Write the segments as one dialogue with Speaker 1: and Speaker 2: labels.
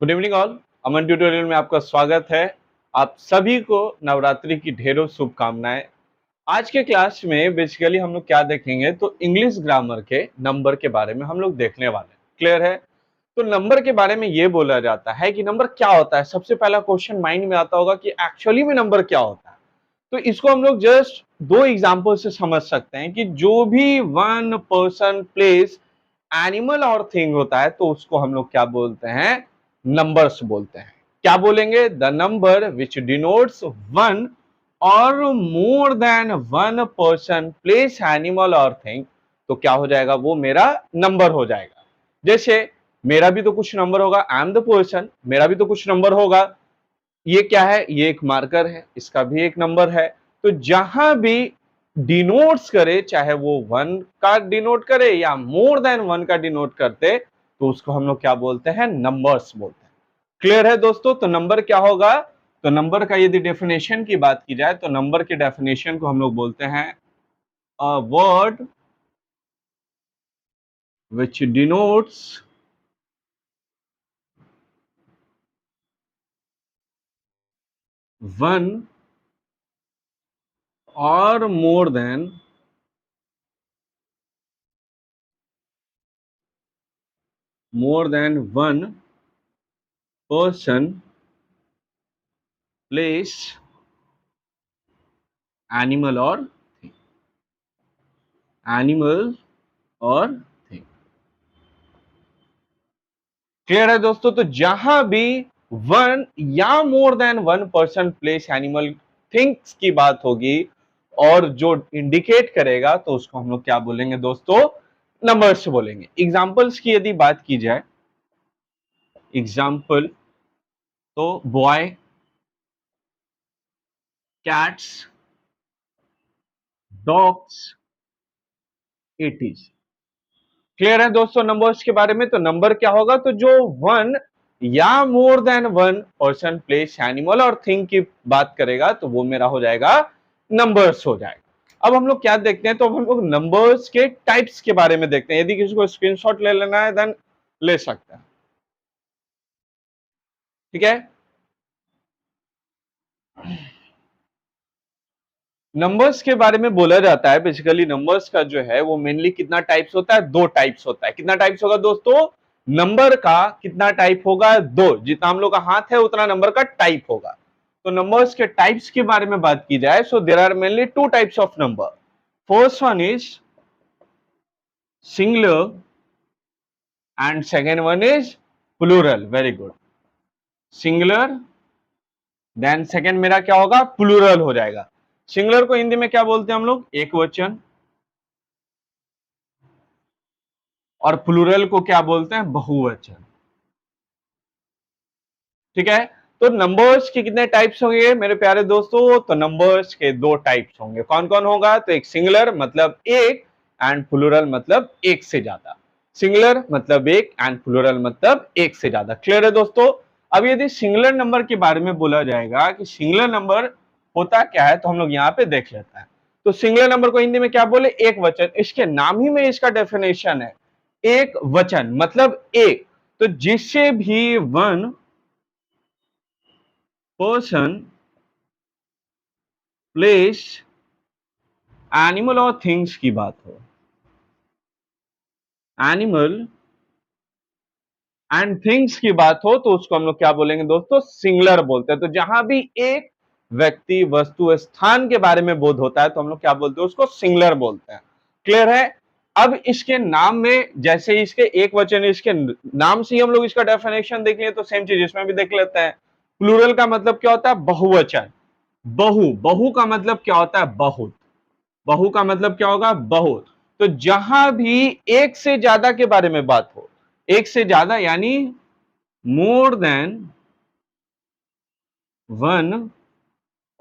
Speaker 1: Good evening all. Aman tutorial में आपका स्वागत है। आप सभी को नवरात्रि की ढेरों शुभकामनाएं। आज के क्लास में बेसिकली हम लोग क्या देखेंगे तो इंग्लिश ग्रामर के नंबर के बारे में हम लोग देखने वाले हैं। क्लियर है? तो नंबर के बारे में ये बोला जाता है कि नंबर क्या होता है। सबसे पहला क्वेश्चन माइंड में आता होगा कि एक्चुअली में नंबर क्या होता है। तो इसको हम लोग जस्ट दो एग्जाम्पल से समझ सकते हैं कि जो भी one person place animal or thing होता है तो उसको हम लोग क्या बोलते हैं, नंबर्स बोलते हैं। क्या बोलेंगे? The number which denotes one or more than one person place animal or thing, तो क्या हो जाएगा? वो मेरा नंबर हो जाएगा। जैसे मेरा भी तो कुछ नंबर होगा, आई एम द पर्सन, मेरा भी तो कुछ नंबर होगा। ये क्या है? ये एक मार्कर है, इसका भी एक नंबर है। तो जहां भी डिनोट्स करे, चाहे वो वन का डिनोट करे या मोर देन वन का डिनोट करते, तो उसको हम लोग क्या बोलते हैं? नंबर्स बोलते हैं। क्लियर है दोस्तों? तो नंबर क्या होगा? तो नंबर का यदि डेफिनेशन की बात की जाए तो नंबर की डेफिनेशन को हम लोग बोलते हैं a word which denotes one or more than one person place animal or animal or thing. Clear है दोस्तों? तो जहां भी वन या more than one person place animal things की बात होगी और जो इंडिकेट करेगा तो उसको हम लोग क्या बोलेंगे दोस्तों? नंबर्स बोलेंगे। एग्जांपल्स की यदि बात की जाए, एग्जांपल तो boy, cats, dogs, eighties. Clear है दोस्तों नंबर्स के बारे में? तो नंबर क्या होगा? तो जो वन या more than one person place animal or thing की बात करेगा तो वो मेरा हो जाएगा नंबर्स हो जाएगा। अब हम लोग क्या देखते हैं? तो हम लोग नंबर्स के टाइप्स के बारे में देखते हैं। यदि किसी को स्क्रीनशॉट ले लेना है देन ले सकते हैं। ठीक है? नंबर्स के बारे में बोला जाता है, बेसिकली नंबर्स का जो है वो मेनली कितना टाइप्स होता है? दो टाइप्स होता है। कितना टाइप्स होगा दोस्तों? नंबर का कितना टाइप होगा? दो। जितना हम लोग का हाथ है उतना नंबर का टाइप होगा। तो नंबर्स के टाइप्स के बारे में बात की जाए, so there are mainly two types of number. First one is singular and second one is plural. Very good. Singular then second मेरा क्या होगा? प्लूरल हो जाएगा। सिंगुलर को हिंदी में क्या बोलते हैं हम लोग? एक वचन। और प्लूरल को क्या बोलते हैं? बहुवचन। ठीक है? तो नंबर्स के कितने टाइप्स होंगे मेरे प्यारे दोस्तों? तो नंबर्स के दो टाइप्स होंगे। कौन कौन होगा? तो एक सिंगुलर मतलब एक एंड प्लूरल मतलब एक से ज्यादा। सिंगुलर मतलब एक एंड प्लूरल मतलब एक से ज्यादा। क्लियर है दोस्तों? अब यदि सिंगुलर नंबर के बारे में बोला जाएगा कि सिंगुलर नंबर होता क्या है, तो हम लोग यहाँ पे देख लेते हैं। तो सिंगुलर नंबर को हिंदी में क्या बोले? एक वचन। इसके नाम ही में इसका डेफिनेशन है एक वचन मतलब एक। तो जिससे भी one person place animal or things की बात हो, एनिमल एंड थिंग्स की बात हो, तो उसको हम लोग क्या बोलेंगे दोस्तों? सिंगुलर बोलते हैं। तो जहां भी एक व्यक्ति, वस्तु, स्थान के बारे में बोध होता है तो हम लोग क्या बोलते हैं? उसको सिंगुलर बोलते हैं। क्लियर है? अब इसके नाम में जैसे इसके एक वचन, इसके नाम से ही हम लोग इसका डेफिनेशन देखेंगे तो सेम चीज इसमें भी देख लेते हैं। प्लूरल का मतलब क्या होता है? बहुवचन। बहु, बहु का मतलब क्या होता है? बहुत। बहु का मतलब क्या होगा? बहुत। तो जहां भी एक से ज्यादा के बारे में बात हो, एक से ज्यादा यानी मोर than one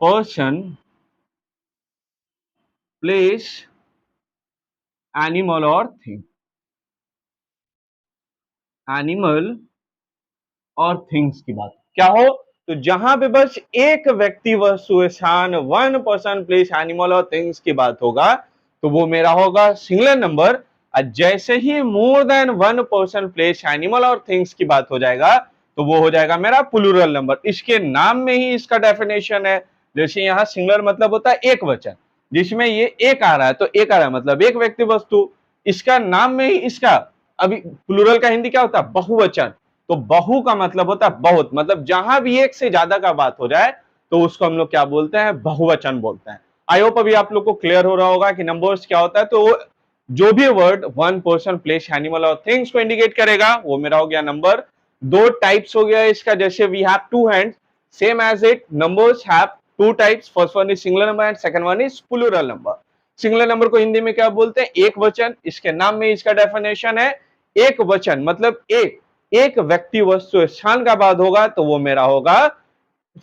Speaker 1: person place animal or thing, animal or things की बात क्या हो, तो जहां पे बस एक व्यक्ति, वस्तु, स्थान, one person place animal or things की बात होगा तो वो मेरा होगा सिंगुलर नंबर। और जैसे ही more than one person place animal or things की बात हो जाएगा तो वो हो जाएगा मेरा प्लूरल नंबर। इसके नाम में ही इसका डेफिनेशन है। जैसे यहाँ सिंगुलर मतलब होता है एक वचन, जिसमें ये एक आ रहा है तो एक आ रहा है मतलब एक व्यक्ति वस्तु। इसका नाम में ही इसका, अभी प्लूरल का हिंदी क्या होता है, बहुवचन। तो बहु का मतलब होता है बहुत, मतलब जहां भी एक से ज्यादा का बात हो जाए तो उसको हम लोग क्या बोलते हैं, बहुवचन बोलते हैं। आई होप अभी आप लोग को क्लियर हो रहा होगा कि नंबर्स क्या होता है। तो जो भी word one person place animal or things को इंडिकेट करेगा वो मेरा हो गया नंबर। दो टाइप्स हो गया इसका, जैसे we have two hands, same as it numbers have two types, first one is singular number and second one is plural number. Singular number को हिंदी में क्या बोलते हैं, एक वचन। इसके नाम में इसका डेफिनेशन है एक वचन, मतलब एक व्यक्ति वस्तु स्थान का बाद होगा तो वो मेरा होगा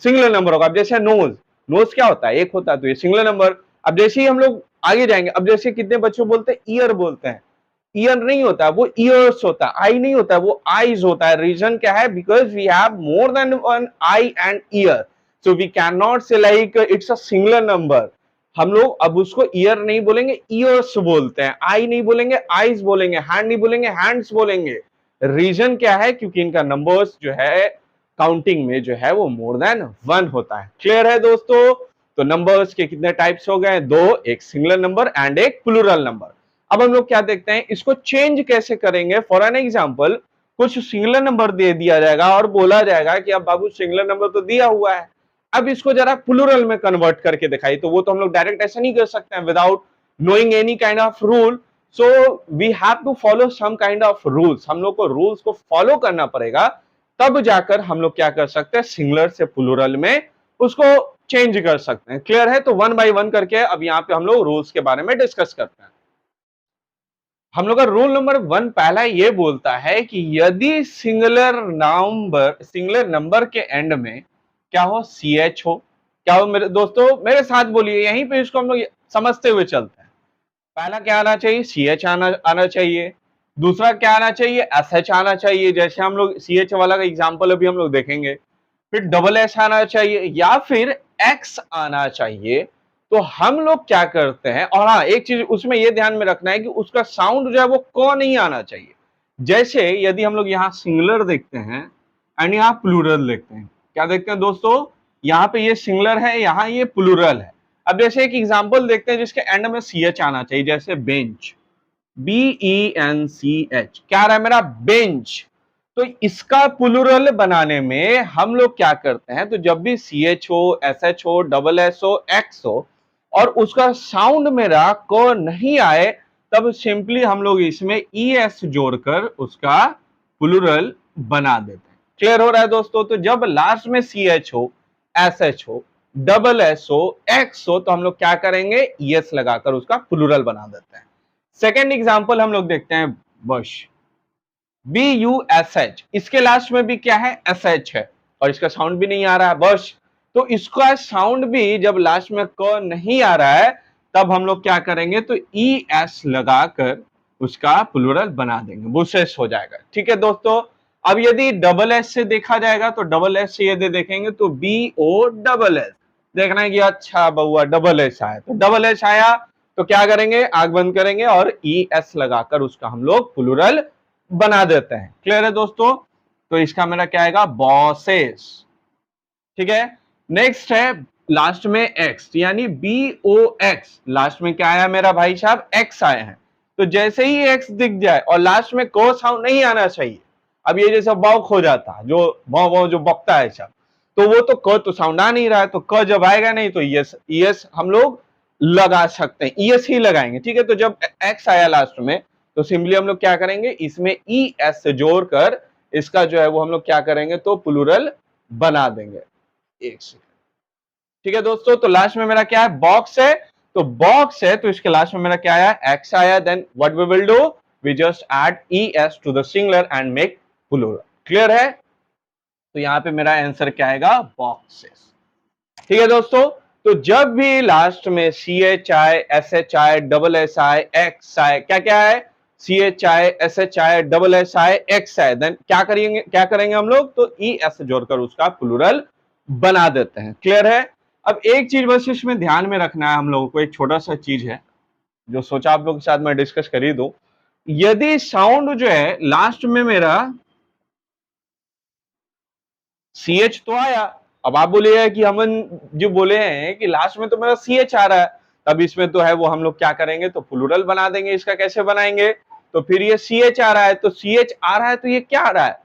Speaker 1: सिंगुलर नंबर होगा। अब जैसे नोज, नोज क्या होता है, एक होता है तो ये सिंगुलर नंबर। अब जैसे ही हम लोग आगे जाएंगे, अब जैसे कितने बच्चों बोलते हैं ईयर बोलते हैं, ईयर नहीं होता, वो ईयर्स होता है। आई नहीं होता, वो आईज होता है। रीजन क्या है, because we have more than one eye and ear, so we can not say like it's a singular number. हम लोग अब उसको ईयर नहीं बोलेंगे, ईयर्स बोलते हैं। आई नहीं बोलेंगे, आईज बोलेंगे। हैंड नहीं बोलेंगे, हैंड्स बोलेंगे। रीजन क्या है, क्योंकि इनका नंबर्स जो है काउंटिंग में जो है वो मोर देन वन होता है। क्लियर है दोस्तों। तो नंबर्स के कितने टाइप्स हो गए, दो, एक सिंगुलर नंबर एंड एक प्लूरल नंबर। अब हम लोग क्या देखते हैं, इसको चेंज कैसे करेंगे। फॉर एन एग्जांपल, कुछ सिंगुलर नंबर दे दिया जाएगा और बोला जाएगा कि अब बाबू सिंगुलर नंबर तो दिया हुआ है, अब इसको जरा प्लूरल में कन्वर्ट करके दिखाई। तो वो तो हम लोग डायरेक्ट ऐसा नहीं कर सकते हैं without knowing any kind of rule. So we have to follow some kind of rules. हम लोग को रूल्स को फॉलो करना पड़ेगा, तब जाकर हम लोग क्या कर सकते हैं, सिंगुलर से प्लूरल में उसको चेंज कर सकते हैं। क्लियर है। तो वन बाय वन करके अब यहाँ पे हम लोग रूल्स के बारे में डिस्कस करते हैं। हम लोग का रूल नंबर वन पहला ये बोलता है कि यदि सिंगुलर नंबर के एंड में क्या हो, सी एच हो। क्या हो मेरे दोस्तों, मेरे साथ बोलिए, यहीं पे इसको हम लोग समझते हुए चलते हैं। पहला क्या आना चाहिए, सी एच आना चाहिए। दूसरा क्या आना चाहिए, एस एच आना चाहिए। जैसे हम लोग सी एच वाला का एग्जाम्पल अभी हम लोग देखेंगे। फिर डबल एस आना चाहिए या फिर एक्स आना चाहिए। तो हम लोग क्या करते हैं, और हाँ एक चीज उसमें यह ध्यान में रखना है कि उसका साउंड जो है वो क नहीं आना चाहिए। जैसे यदि हम लोग यहाँ सिंगुलर देखते हैं एंड यहाँ प्लूरल देखते हैं, क्या देखते हैं दोस्तों, यहाँ पे ये सिंगुलर है, यहाँ ये प्लूरल है। अब जैसे एक एग्जाम्पल देखते हैं जिसके एंड में सी एच आना चाहिए, जैसे बेंच, BENCH, क्या रहा है मेरा, बेंच। तो इसका प्लूरल बनाने में हम लोग क्या करते हैं, तो जब भी सी एच हो, एस एच हो, डबल एस हो, एक्स हो और उसका साउंड मेरा क नहीं आए, तब सिंपली हम लोग इसमें ES जोड़कर उसका प्लूरल बना देते हैं। क्लियर हो रहा है दोस्तों। तो जब लास्ट में सी एच हो, एस एच हो, डबल एस हो, एक्स हो, तो हम लोग क्या करेंगे, ES लगाकर उसका प्लूरल बना देते हैं। सेकेंड एग्जाम्पल हम लोग देखते हैं, बश, BUSH, इसके लास्ट में भी क्या है, SH है और इसका साउंड भी नहीं आ रहा है, बश। तो इसका साउंड भी जब लास्ट में क नहीं आ रहा है, तब हम लोग क्या करेंगे, तो ES लगाकर उसका प्लूरल बना देंगे, बुशेस हो जाएगा। ठीक है दोस्तों। अब यदि डबल एस से देखा जाएगा, तो डबल एस से यदि देखेंगे तो BOSS, देखना है कि अच्छा बउआ डबल एस आया, तो डबल एस आया तो क्या करेंगे, आंख बंद करेंगे और ES लगाकर उसका हम लोग प्लूरल बना देते हैं। क्लियर है दोस्तों। तो इसका मेरा क्या आएगा, बॉसेस। ठीक है। नेक्स्ट है लास्ट में एक्स, यानी BOX, लास्ट में क्या आया मेरा भाई साहब, एक्स आए हैं। तो जैसे ही एक्स दिख जाए और लास्ट में को साउंड नहीं आना चाहिए, अब ये जैसा बॉक हो जाता है, जो बॉ जो बकता है सब, तो वो तो क तो साउंड आ नहीं रहा है, तो क जब आएगा नहीं तो ES हम लोग लगा सकते हैं, ES ही लगाएंगे। ठीक है। तो जब एक्स आया लास्ट में, तो सिंपली हम लोग क्या करेंगे, इसमें ES से जोड़कर इसका जो है वो हम लोग क्या करेंगे, तो प्लूरल बना देंगे। एक सेकंड। ठीक है दोस्तों। तो लास्ट में मेरा क्या है, बॉक्स है। तो बॉक्स है तो इसके लास्ट में मेरा क्या आया, एक्स आया। Then what we will do, we just add ES to the singular and make plural. Clear है। तो यहाँ पे मेरा आंसर क्या आएगा, बॉक्सेस। ठीक है दोस्तों। तो जब भी लास्ट में CH आए, SH आए, डबल एस आए, एक्स आए, क्या क्या है, CH आए, SH आए, डबल एस आए, एक्स आए, देन क्या करेंगे हम लोग, तो ES जोड़कर उसका प्लूरल बना देते हैं। क्लियर है। अब एक चीज बस इसमें ध्यान में रखना है हम लोगों को, एक छोटा सा चीज है जो सोचा आप लोगों के साथ मैं डिस्कस कर ही दूं। यदि साउंड जो है लास्ट में मेरा सी एच तो आया। अब आप बोलिएगा कि हम जो बोले हैं कि लास्ट में तो मेरा सी एच आ रहा है, तब इसमें तो है वो हम लोग क्या करेंगे, तो प्लूरल बना देंगे। इसका कैसे बनाएंगे, तो फिर ये सी एच आ रहा है, तो सी एच आ रहा है तो ये क्या आ रहा है,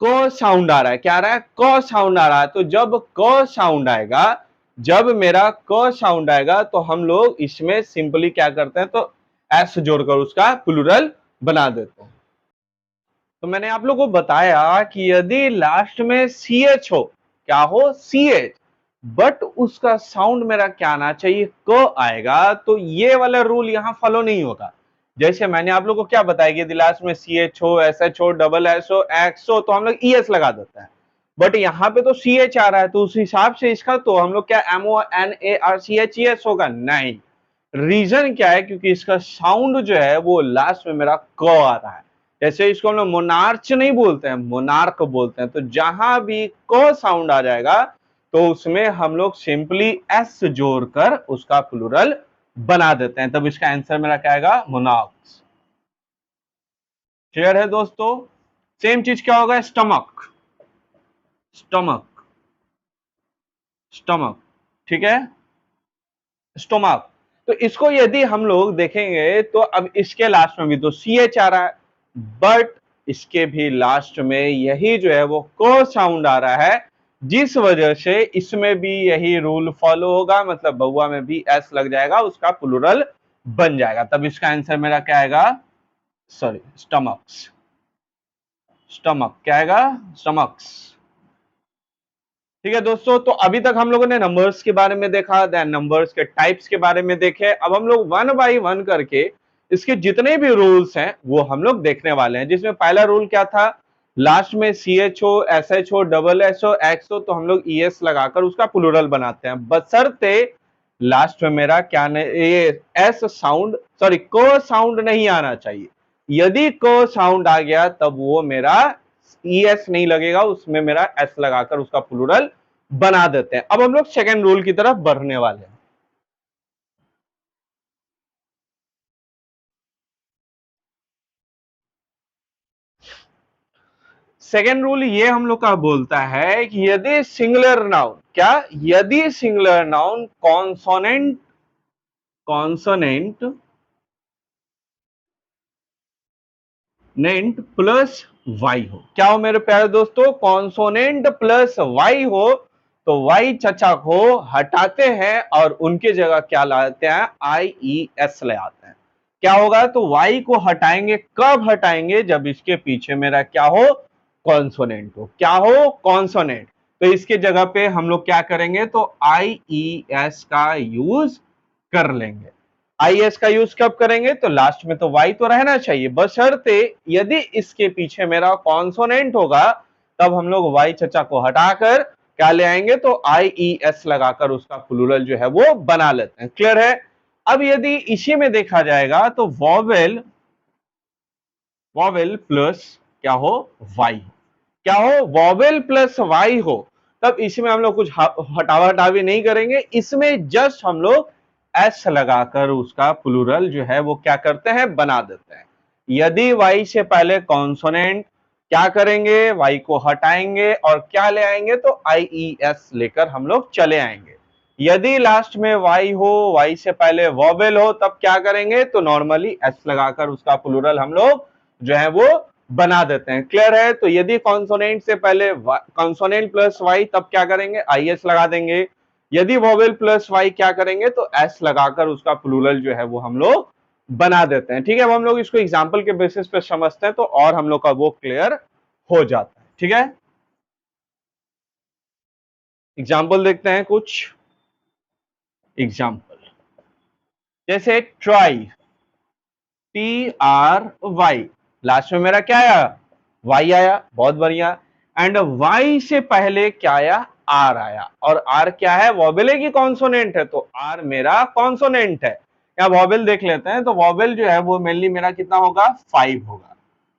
Speaker 1: क साउंड आ रहा है। क्या आ रहा है, क साउंड आ रहा है। तो जब क साउंड आएगा, जब मेरा क साउंड आएगा, तो हम लोग इसमें सिंपली क्या करते हैं, तो एस जोड़कर उसका प्लूरल बना देते हैं। तो मैंने आप लोगों को बताया कि यदि लास्ट में सी एच हो, क्या हो, सी एच, बट उसका साउंड मेरा क्या आना चाहिए, क आएगा, तो ये वाला रूल यहां फॉलो नहीं होगा। जैसे मैंने आप लोगों को क्या बताया कि यदि लास्ट में सी एच हो, एस एच हो, डबल एस हो, एक्स हो, तो हम लोग ई एस लगा देते हैं। बट यहाँ पे तो सी एच आ रहा है, तो उस हिसाब से इसका तो हम लोग क्या M O N A R C H E S होगा, नहीं। रीजन क्या है, क्योंकि इसका साउंड जो है वो लास्ट में मेरा क आ रहा है। जैसे इसको हम लोग मोनार्च नहीं बोलते हैं, मोनार्क बोलते हैं। तो जहां भी क साउंड आ जाएगा, तो उसमें हम लोग सिंपली एस जोड़कर उसका प्लूरल बना देते हैं। तब इसका आंसर मेरा क्या आएगा, मोनार्क्स। क्लियर है दोस्तों। सेम चीज क्या होगा, स्टमक, स्टमक, स्टमक, ठीक है, स्टोमक। तो इसको यदि हम लोग देखेंगे, तो अब इसके लास्ट में भी तो सी एच आ रहा है, बट इसके भी लास्ट में यही जो है वो को साउंड आ रहा है, जिस वजह से इसमें भी यही रूल फॉलो होगा। मतलब बउआ में भी एस लग जाएगा, उसका प्लूरल बन जाएगा। तब इसका आंसर मेरा क्या आएगा, सॉरी, स्टमक्स। स्टमक क्या आएगा, स्टमक्स। ठीक है दोस्तों, तो अभी तक हम लोगों ने नंबर्स के बारे में देखा, देन नंबर्स के टाइप्स के बारे में देखे। अब हम लोग वन बाय वन करके इसके जितने भी रूल्स हैं वो हम लोग देखने वाले हैं। जिसमें पहला रूल क्या था, लास्ट में सी एच हो, एस एच हो, डबल एस हो, एक्स हो, तो हम लोग ई एस लगाकर उसका प्लूरल बनाते हैं, बशर्ते लास्ट में मेरा क्या ये एस साउंड, सॉरी, को साउंड नहीं आना चाहिए। यदि को साउंड आ गया, तब वो मेरा ई एस नहीं लगेगा, उसमें मेरा एस लगाकर उसका प्लूरल बना देते हैं। अब हम लोग सेकेंड रूल की तरफ बढ़ने वाले हैं। सेकेंड रूल ये हम लोग का बोलता है कि यदि सिंगुलर नाउन, क्या, यदि सिंगुलर नाउन कॉन्सोनेंट, कॉन्सोनेंट नेंट प्लस वाई हो, क्या हो मेरे प्यारे दोस्तों, कॉन्सोनेंट प्लस वाई हो, तो वाई चचा को हटाते हैं और उनके जगह क्या लाते हैं, आई ई एस ले आते हैं। क्या होगा, तो वाई को हटाएंगे, कब हटाएंगे, जब इसके पीछे मेरा क्या हो, कॉन्सोनेंट हो। क्या हो, कॉन्सोनेंट। तो इसके जगह पे हम लोग क्या करेंगे, तो आई ई एस का यूज कर लेंगे। आई एस का यूज कब करेंगे, तो लास्ट में तो वाई तो रहना चाहिए, बशर्ते यदि इसके पीछे मेरा कॉन्सोनेंट होगा, तब हम लोग वाई चचा को हटाकर क्या ले आएंगे, तो आई ई एस लगाकर उसका प्लूरल जो है वो बना लेते हैं। क्लियर है। अब यदि इसी में देखा जाएगा, तो वॉवेल, वॉवेल प्लस क्या हो, वाई, क्या हो, वॉवेल प्लस वाई हो, तब इसमें हम लोग कुछ हटावा हटावी नहीं करेंगे। इसमें जस्ट हम लोग एस लगाकर उसका प्लूरल जो है वो क्या करते हैं, बना देते हैं। यदि वाई से पहले कॉन्सोनेंट, क्या करेंगे, वाई को हटाएंगे और क्या ले आएंगे, तो आई ई एस लेकर हम लोग चले आएंगे। यदि लास्ट में वाई हो, वाई से पहले वॉवेल हो, तब क्या करेंगे, तो नॉर्मली एस लगाकर उसका प्लूरल हम लोग जो है वो बना देते हैं। क्लियर है। तो यदि कॉन्सोनेंट से पहले कॉन्सोनेंट प्लस वाई, तब क्या करेंगे, आई एस लगा देंगे। यदि वोवेल प्लस वाई क्या करेंगे, तो एस लगाकर उसका प्लूरल जो है वो हम लोग बना देते हैं। ठीक है, अब हम लोग इसको एग्जाम्पल के बेसिस पे समझते हैं, तो और हम लोग का वो क्लियर हो जाता है। ठीक है, एग्जाम्पल देखते हैं कुछ एग्जाम्पल। जैसे try, T R Y, last में मेरा क्या आया, वाई आया, बहुत बढ़िया। एंड वाई से पहले क्या आया, आर आया, और आर क्या है, वॉवेल की कॉन्सोनेंट है, तो आर मेरा कॉन्सोनेंट है। या वॉवेल देख लेते हैं, तो वॉवेल जो है वो मेनली मेरा कितना होगा, 5 होगा।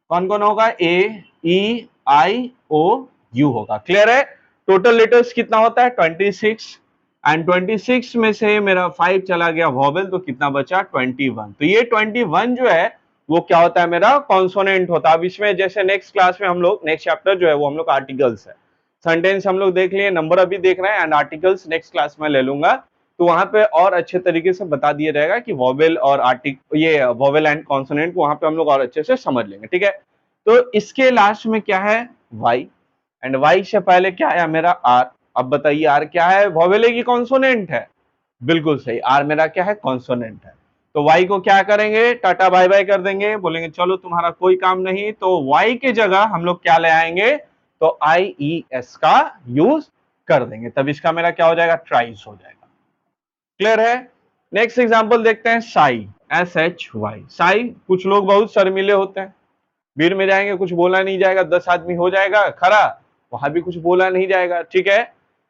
Speaker 1: कौन कौन होगा, ए ई आई ओ यू होगा। क्लियर है। टोटल लेटर्स कितना होता है, 26, एंड 26 में से मेरा 5 चला गया वॉवेल, तो कितना बचा, 21। तो ये 21 जो है वो क्या होता है, मेरा कॉन्सोनेंट होता है। अब इसमें जैसे नेक्स्ट क्लास में हम लोग, नेक्स्ट चैप्टर जो है वो हम लोग आर्टिकल्स है, सेंटेंस हम लोग देख लिए, नंबर अभी देख रहे हैं एंड आर्टिकल्स नेक्स्ट क्लास में ले लूंगा, तो वहां पे और अच्छे तरीके से बता दिया जाएगा कि वॉवेल और ये वॉवेल एंड कॉन्सोनेंट, वहां पे हम लोग और अच्छे से समझ लेंगे, ठीक है। तो इसके लास्ट में क्या है, वाई, एंड वाई से पहले क्या है मेरा आर। अब बताइए आर क्या है, वॉवेल है कि कॉन्सोनेंट है? बिल्कुल सही, आर मेरा क्या है, कॉन्सोनेंट है। तो वाई को क्या करेंगे, टाटा बाय बाय कर देंगे, बोलेंगे चलो तुम्हारा कोई काम नहीं, तो वाई की जगह हम लोग क्या ले आएंगे, तो आई ई एस का यूज कर देंगे, तब इसका मेरा क्या हो जाएगा, ट्राइस हो जाएगा। क्लियर है? नेक्स्ट एग्जांपल देखते हैं, shy, S H Y. Shy, कुछ लोग बहुत शर्मीले होते हैं, भीड़ में जाएंगे कुछ बोला नहीं जाएगा, 10 आदमी हो जाएगा खड़ा, वहां भी कुछ बोला नहीं जाएगा, ठीक है।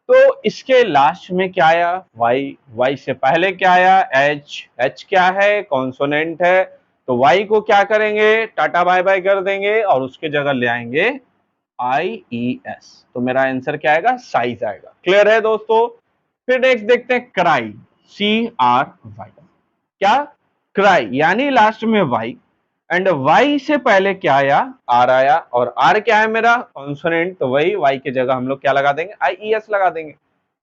Speaker 1: तो इसके लास्ट में क्या आया, वाई, वाई से पहले क्या आया, एच, एच क्या है, कॉन्सोनेंट है, तो वाई को क्या करेंगे, टाटा बाय बाय कर देंगे और उसके जगह ले आएंगे आई ई एस, तो मेरा आंसर क्या आएगा, साइज आएगा। क्लियर है दोस्तों? फिर नेक्स्ट देखते हैं, क्राई, सी आर वाई। क्या, क्राई यानी लास्ट में वाई, एंड वाई से पहले क्या आया, आर आया, और आर क्या है मेरा, कॉन्सोनेंट, तो वही वाई की जगह हम लोग क्या लगा देंगे, आई ई एस लगा देंगे,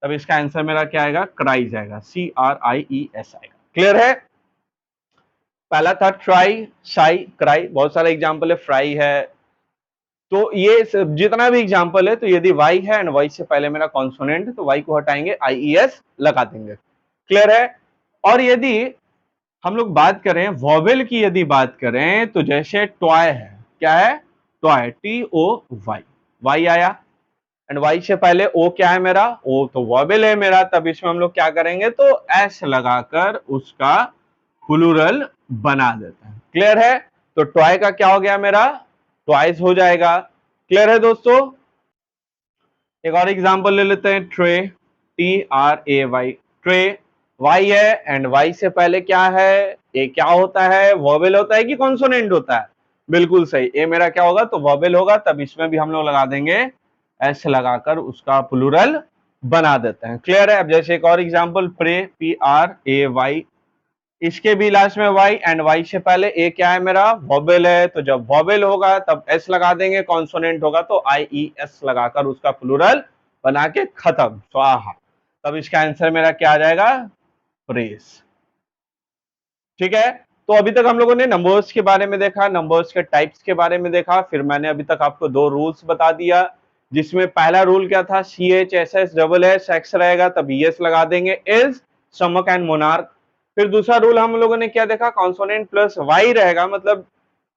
Speaker 1: तब इसका आंसर मेरा क्या आएगा, क्राइज आएगा, C R I E S आएगा। क्लियर है? पहला था ट्राई, साई, क्राई, बहुत सारे एग्जाम्पल है, फ्राई है, तो ये जितना भी एग्जाम्पल है, तो यदि वाई है एंड वाई से पहले मेरा कॉन्सोनेंट है, तो वाई को हटाएंगे, आई ई एस लगा देंगे। क्लियर है? और यदि हम लोग बात करें वॉवेल की, यदि बात करें तो जैसे टॉय है, क्या है, toy, T O Y, Y आया, एंड वाई से पहले ओ क्या है मेरा, ओ तो वॉवेल है मेरा, तब इसमें हम लोग क्या करेंगे, तो एस लगाकर उसका प्लूरल बना देते हैं। क्लियर है? तो टॉय का क्या हो गया मेरा, ट्वाइस हो जाएगा। क्लियर है दोस्तों? एक और एग्जांपल ले लेते हैं, tray, T R A Y, tray, Y है एंड वाई से पहले क्या है, ए क्या होता है, वॉवेल होता है कि कॉन्सोनेंट होता है? बिल्कुल सही, ए मेरा क्या होगा, तो वॉवेल होगा, तब इसमें भी हम लोग लगा देंगे एस लगाकर उसका प्लूरल बना देते हैं। क्लियर है? अब जैसे एक और example, pray, P R A Y, इसके भी लास्ट में वाई एंड वाई से पहले ए क्या है मेरा, वॉवेल है, तो जब वॉवेल होगा तब एस लगा देंगे, कॉन्सोनेंट होगा तो आई ई एस लगाकर उसका प्लूरल बना के खत्म, स्वाहा, तब इसका आंसर मेरा क्या आ जाएगा, प्रेस। ठीक है? तो अभी तक हम लोगों ने नंबर्स के बारे में देखा, नंबर्स के टाइप्स के बारे में देखा, फिर मैंने अभी तक आपको 2 रूल्स बता दिया, जिसमें पहला रूल क्या था, C H S S double S X रहेगा तब ई एस लगा देंगे, इज, स्टमक एंड मोनार्क। फिर दूसरा रूल हम लोगों ने क्या देखा, कॉन्सोनेंट प्लस वाई रहेगा, मतलब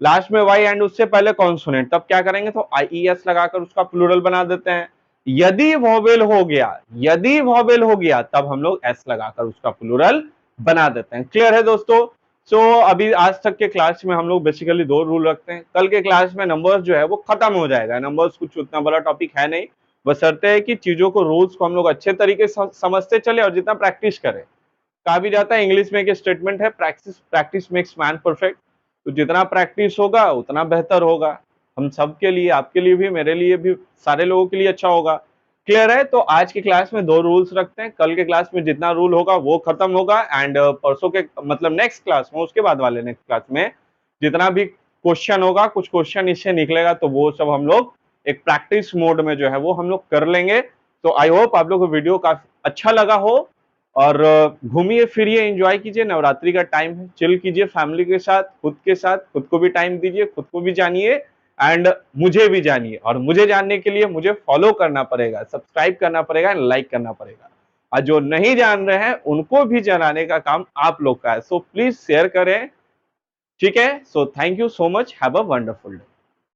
Speaker 1: लास्ट में वाई एंड उससे पहले कॉन्सोनेंट, तब क्या करेंगे, तो आई ई एस लगाकर उसका प्लूरल बना देते हैं। यदि वॉवेल हो गया, यदि वॉवेल हो गया तब हम लोग एस लगाकर उसका प्लूरल बना देते हैं। क्लियर है दोस्तों? सो अभी आज तक के क्लास में हम लोग बेसिकली 2 रूल रखते हैं, कल के क्लास में नंबर्स जो है वो खत्म हो जाएगा, नंबर्स कुछ उतना बड़ा टॉपिक है नहीं, बशर्ते है कि चीजों को, रूल्स को हम लोग अच्छे तरीके से समझते चले और जितना प्रैक्टिस करें। कहा भी जाता है इंग्लिश में एक स्टेटमेंट है, practice practice makes man perfect, तो जितना प्रैक्टिस होगा उतना बेहतर होगा, हम सब के लिए, आपके लिए भी, मेरे लिए भी, सारे लोगों के लिए अच्छा होगा। क्लियर है? तो आज की क्लास में 2 रूल्स रखते हैं, कल के क्लास में जितना रूल होगा वो खत्म होगा, एंड परसों के मतलब नेक्स्ट क्लास में, उसके बाद वाले नेक्स्ट क्लास में जितना भी क्वेश्चन होगा, कुछ क्वेश्चन इससे निकलेगा, तो वो सब हम लोग एक प्रैक्टिस मोड में जो है वो हम लोग कर लेंगे। तो आई होप आप लोग को वीडियो काफी अच्छा लगा हो, और घूमिए फिरिए, एंजॉय कीजिए, नवरात्रि का टाइम है, चिल कीजिए फैमिली के साथ, खुद को भी टाइम दीजिए, खुद को भी जानिए एंड मुझे भी जानिए, और मुझे जानने के लिए मुझे फॉलो करना पड़ेगा, सब्सक्राइब करना पड़ेगा एंड लाइक करना पड़ेगा, और जो नहीं जान रहे हैं उनको भी जनाने का काम आप लोग का है, सो प्लीज शेयर करें। ठीक है? So thank you so much, have a wonderful day.